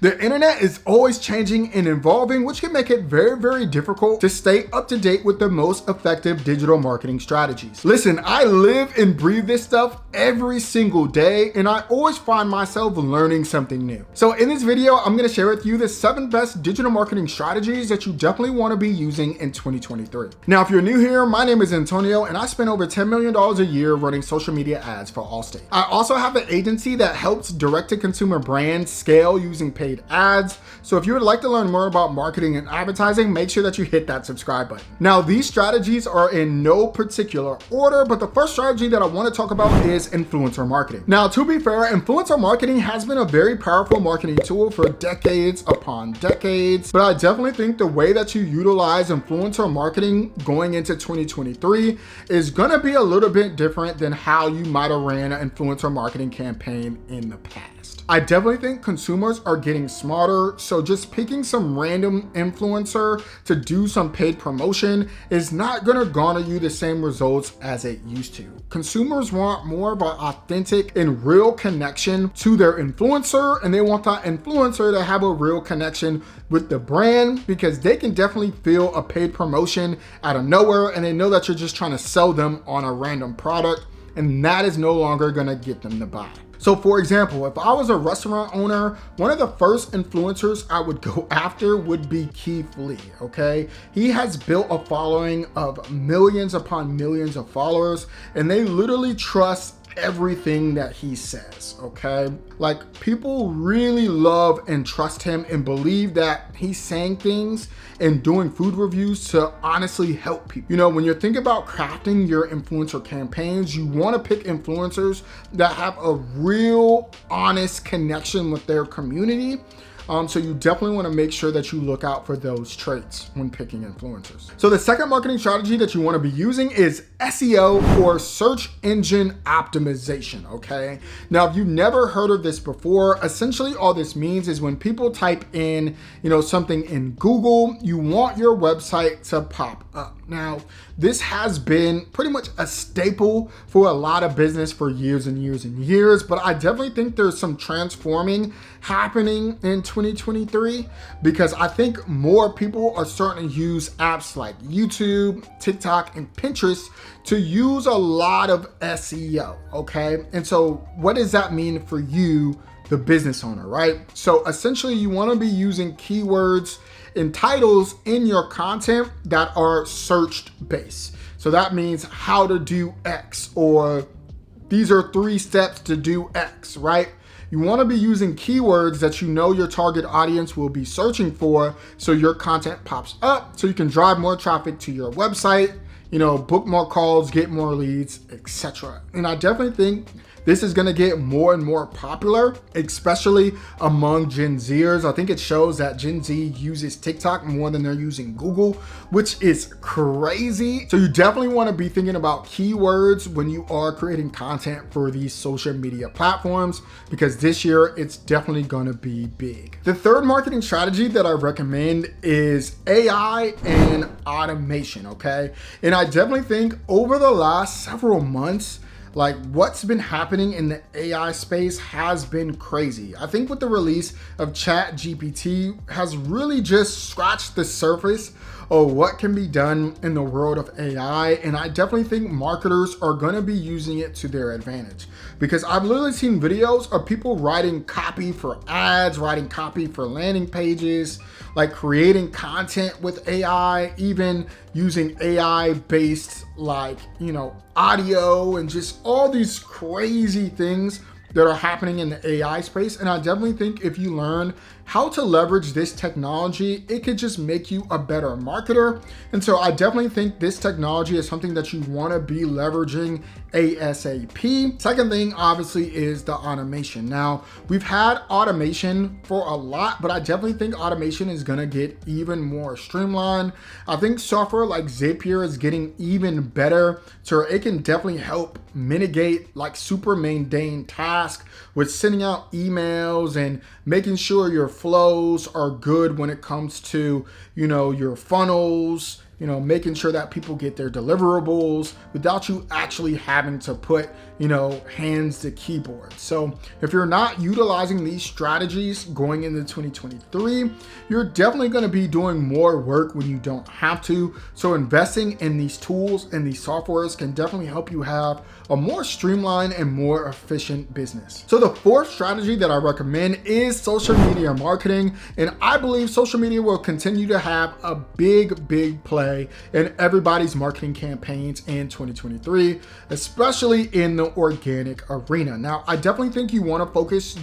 The internet is always changing and evolving, which can make it very, very difficult to stay up to date with the most effective digital marketing strategies. Listen, I live and breathe this stuff every single day, and I always find myself learning something new. So in this video, I'm gonna share with you the 7 best digital marketing strategies that you definitely wanna be using in 2023. Now, if you're new here, my name is Antonio, and I spend over $10 million a year running social media ads for Allstate. I also have an agency that helps direct-to-consumer brands scale using paid ads. So if you would like to learn more about marketing and advertising, make sure that you hit that subscribe button. Now, these strategies are in no particular order, but the first strategy that I want to talk about is influencer marketing. Now, to be fair, influencer marketing has been a very powerful marketing tool for decades upon decades, but I definitely think the way that you utilize influencer marketing going into 2023 is going to be a little bit different than how you might have ran an influencer marketing campaign in the past. I definitely think consumers are getting smarter, so just picking some random influencer to do some paid promotion is not gonna garner you the same results as it used to. Consumers want more of an authentic and real connection to their influencer, and they want that influencer to have a real connection with the brand because they can definitely feel a paid promotion out of nowhere, and they know that you're just trying to sell them on a random product, and that is no longer gonna get them to buy. So for example, if I was a restaurant owner, one of the first influencers I would go after would be Keith Lee, okay? He has built a following of millions upon millions of followers, and they literally trust everything that he says, okay? Like, people really love and trust him and believe that he's saying things and doing food reviews to honestly help people. You know, when you're thinking about crafting your influencer campaigns, you want to pick influencers that have a real honest connection with their community. So you definitely want to make sure that you look out for those traits when picking influencers. So the second marketing strategy that you want to be using is SEO, or search engine optimization, okay? Now, if you've never heard of this before, essentially all this means is when people type in, something in Google, you want your website to pop up. Now, this has been pretty much a staple for a lot of business for years and years and years, but I definitely think there's some transforming happening in 2023 because I think more people are starting to use apps like YouTube, TikTok, and Pinterest to use a lot of SEO, okay? And so what does that mean for you, the business owner, right? So essentially you want to be using keywords and titles in your content that are searched based. So that means how to do X, or these are 3 steps to do X, right? You want to be using keywords that you know your target audience will be searching for, so your content pops up, so you can drive more traffic to your website, book more calls, get more leads, etc. And I definitely think this is gonna get more and more popular, especially among Gen Zers. I think it shows that Gen Z uses TikTok more than they're using Google, which is crazy. So you definitely wanna be thinking about keywords when you are creating content for these social media platforms, because this year it's definitely gonna be big. The third marketing strategy that I recommend is AI and automation, okay? And I definitely think over the last several months, like, what's been happening in the AI space has been crazy. I think with the release of ChatGPT has really just scratched the surface of what can be done in the world of AI. And I definitely think marketers are gonna be using it to their advantage, because I've literally seen videos of people writing copy for ads, writing copy for landing pages, like creating content with AI, even using AI-based audio, and just all these crazy things that are happening in the AI space. And I definitely think if you learn how to leverage this technology, it could just make you a better marketer. And so I definitely think this technology is something that you want to be leveraging ASAP. Second thing, obviously, is the automation. Now, we've had automation for a lot, but I definitely think automation is going to get even more streamlined. I think software like Zapier is getting even better, so it can definitely help mitigate like super mundane tasks with sending out emails and making sure your flows are good when it comes to, your funnels, making sure that people get their deliverables without you actually having to put, hands to keyboard. So if you're not utilizing these strategies going into 2023, you're definitely going to be doing more work when you don't have to. So investing in these tools and these softwares can definitely help you have a more streamlined and more efficient business. So the fourth strategy that I recommend is social media marketing. And I believe social media will continue to have a big play in everybody's marketing campaigns in 2023, especially in the organic arena. Now, I definitely think you want to focus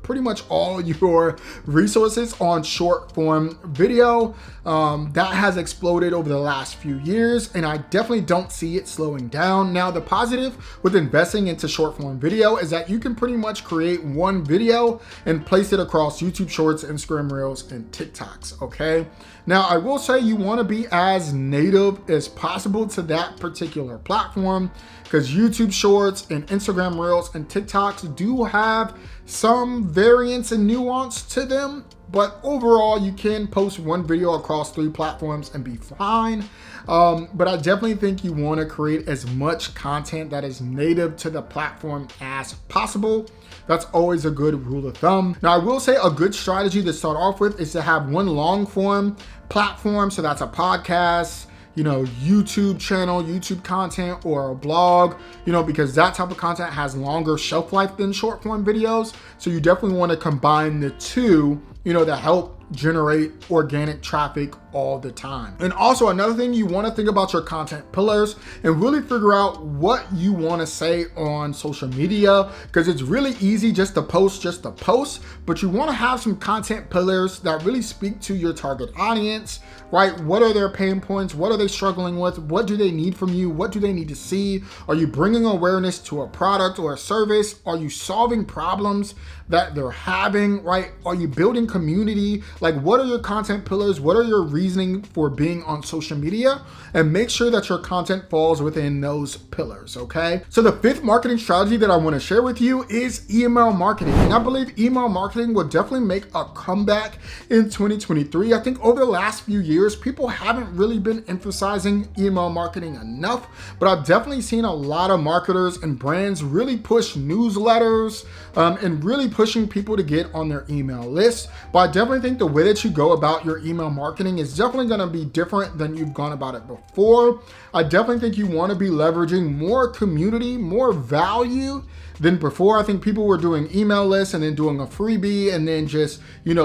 pretty much all your resources on short form video. That has exploded over the last few years, and I definitely don't see it slowing down. Now, the positive with investing into short form video is that you can pretty much create one video and place it across YouTube Shorts, Instagram Reels, and TikToks, okay? Now, I will say you want to be as native as possible to that particular platform, because YouTube Shorts and Instagram Reels and TikToks do have some variance and nuance to them. But overall, you can post one video across 3 platforms and be fine. But I definitely think you want to create as much content that is native to the platform as possible. That's always a good rule of thumb. Now, I will say a good strategy to start off with is to have one long form platform. So that's a podcast, YouTube channel, YouTube content, or a blog, because that type of content has longer shelf life than short form videos. So you definitely want to combine the two, to help generate organic traffic all the time. And also another thing, you want to think about your content pillars and really figure out what you want to say on social media, because it's really easy just to post, but you want to have some content pillars that really speak to your target audience, right? What are their pain points? What are they struggling with? What do they need from you? What do they need to see? Are you bringing awareness to a product or a service? Are you solving problems that they're having, right? Are you building community? Like, what are your content pillars? What are your reasoning for being on social media? And make sure that your content falls within those pillars, okay? So the fifth marketing strategy that I want to share with you is email marketing. And I believe email marketing will definitely make a comeback in 2023. I think over the last few years, people haven't really been emphasizing email marketing enough, but I've definitely seen a lot of marketers and brands really push newsletters and really pushing people to get on their email list. But I definitely think the way that you go about your email marketing is definitely going to be different than you've gone about it before. I definitely think you want to be leveraging more community, more value than before. I think people were doing email lists and then doing a freebie and then just,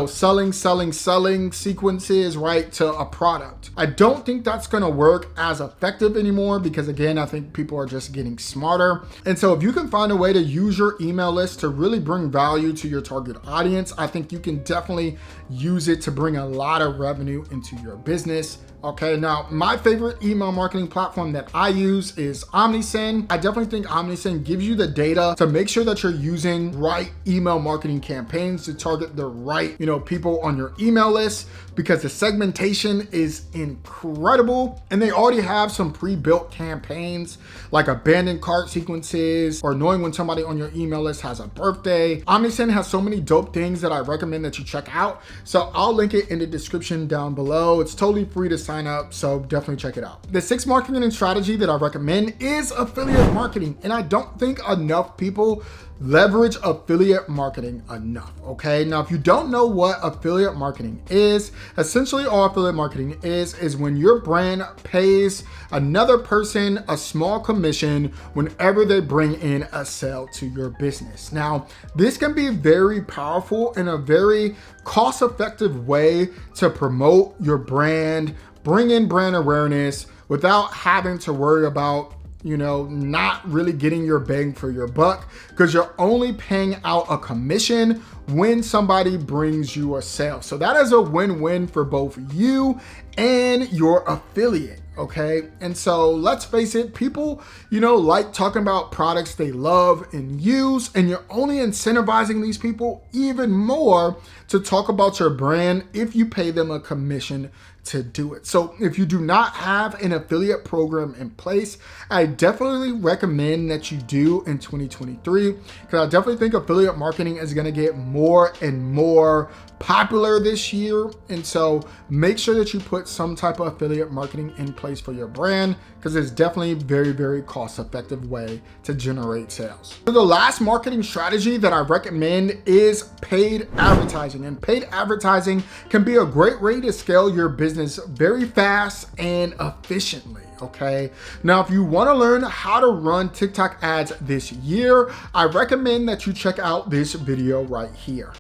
selling sequences, right, to a product. I don't think that's going to work as effective anymore, because again, I think people are just getting smarter. And so if you can find a way to use your email list to really bring value to your target audience, I think you can definitely use it to bring a lot of revenue into your business. Okay, now my favorite email marketing platform that I use is Omnisend. I definitely think Omnisend gives you the data to make sure that you're using right email marketing campaigns to target the right, people on your email list, because the segmentation is incredible. And they already have some pre-built campaigns like abandoned cart sequences or knowing when somebody on your email list has a birthday. Omnisend has so many dope things that I recommend that you check out. So I'll link it in the description down below. It's totally free to sign up, so definitely check it out. The sixth marketing strategy that I recommend is affiliate marketing. And I don't think enough people leverage affiliate marketing enough, okay? Now, if you don't know what affiliate marketing is, essentially all affiliate marketing is when your brand pays another person a small commission whenever they bring in a sale to your business. Now, this can be very powerful and a very cost-effective way to promote your brand, bring in brand awareness without having to worry about not really getting your bang for your buck, because you're only paying out a commission when somebody brings you a sale. So that is a win-win for both you and your affiliate. Okay. And so let's face it, people, like talking about products they love and use, and you're only incentivizing these people even more to talk about your brand if you pay them a commission to do it. So if you do not have an affiliate program in place, I definitely recommend that you do in 2023, because I definitely think affiliate marketing is going to get more and more popular this year. And so make sure that you put some type of affiliate marketing in place for your brand, because it's definitely a very, very cost-effective way to generate sales. So the last marketing strategy that I recommend is paid advertising. And paid advertising can be a great way to scale your business very fast and efficiently. Okay. Now, if you want to learn how to run TikTok ads this year, I recommend that you check out this video right here.